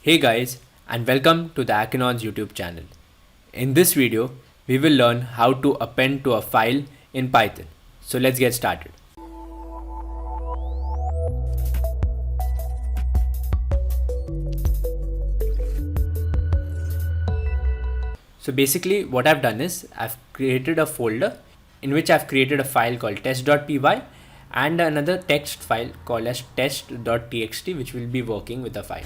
Hey guys, and welcome to the Akinon's YouTube channel. In this video, we will learn how to append to a file in Python. So let's get started. So basically what I've done is I've created a folder in which I've created a file called test.py and another text file called as test.txt, which will be working with the file.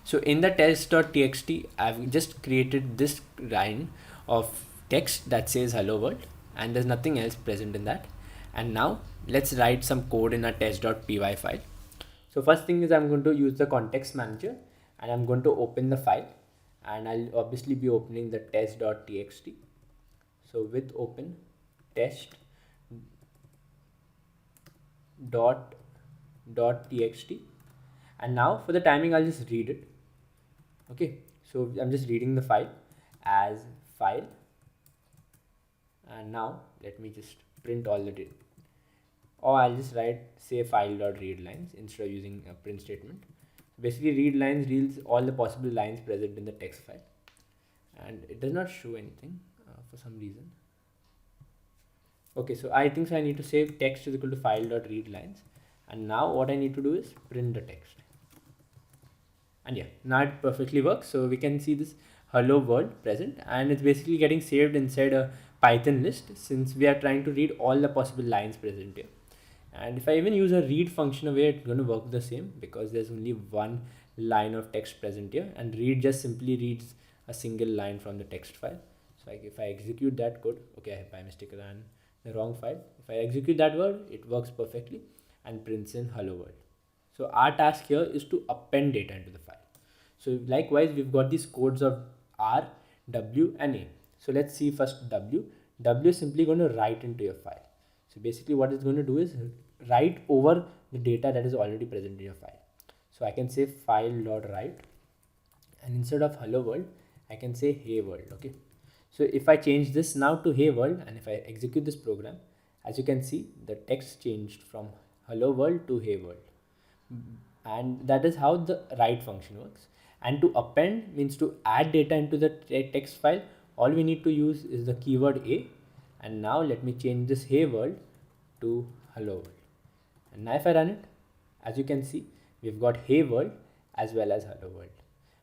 So in the test.txt, I've just created this line of text that says hello world, and there's nothing else present in that. And now let's write some code in our test.py file. So first thing is I'm going to use the context manager and I'm going to open the file, and I'll obviously be opening the test.txt. So with open test.txt, and now for the timing I'll just read it. Okay, so I'm just reading the file as file, and now let me just print all the data, or I'll just write say file.read lines instead of using a print statement. Basically read lines reads all the possible lines present in the text file, and it does not show anything for some reason. Okay, so I think I need to say text is equal to file.read lines, and now what I need to do is print the text. And yeah, now it perfectly works. So we can see this hello world present, and it's basically getting saved inside a Python list since we are trying to read all the possible lines present here. And if I even use a read function over here, it's going to work the same because there's only one line of text present here, and read just simply reads a single line from the text file. So if I execute that code, okay, I by mistake ran the wrong file. If I execute that word, it works perfectly and prints in hello world. So our task here is to append data into the file. So likewise, we've got these codes of R, W and A. So let's see first W. W is simply going to write into your file. So basically what it's going to do is write over the data that is already present in your file. So I can say file.write, and instead of hello world, I can say hey world. Okay. So if I change this now to hey world, and if I execute this program, as you can see, the text changed from hello world to hey world. And that is how the write function works. And to append means to add data into the text file. All we need to use is the keyword a. And now let me change this hey world to hello world. And now if I run it, as you can see, we've got hey world as well as hello world.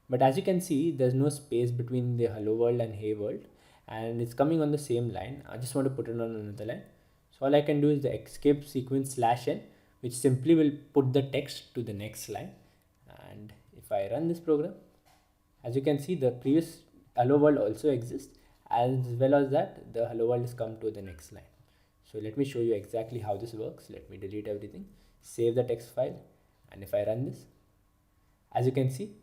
But as you can see, there's no space between the hello world and hey world, and it's coming on the same line. I just want to put it on another line. So all I can do is the escape sequence /n, which simply will put the text to the next line. And if I run this program, as you can see, the previous hello world also exists, as well as that the hello world has come to the next line. So let me show you exactly how this works. Let me delete everything, save the text file, and if I run this, as you can see,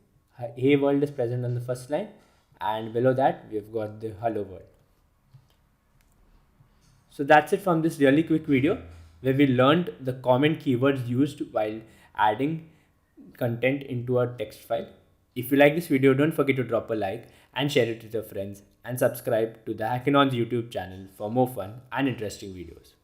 hey world is present on the first line, and below that we've got the hello world. So that's it from this really quick video where we learned the common keywords used while adding content into a text file. If you like this video, don't forget to drop a like and share it with your friends, and subscribe to the Hackinon's YouTube channel for more fun and interesting videos.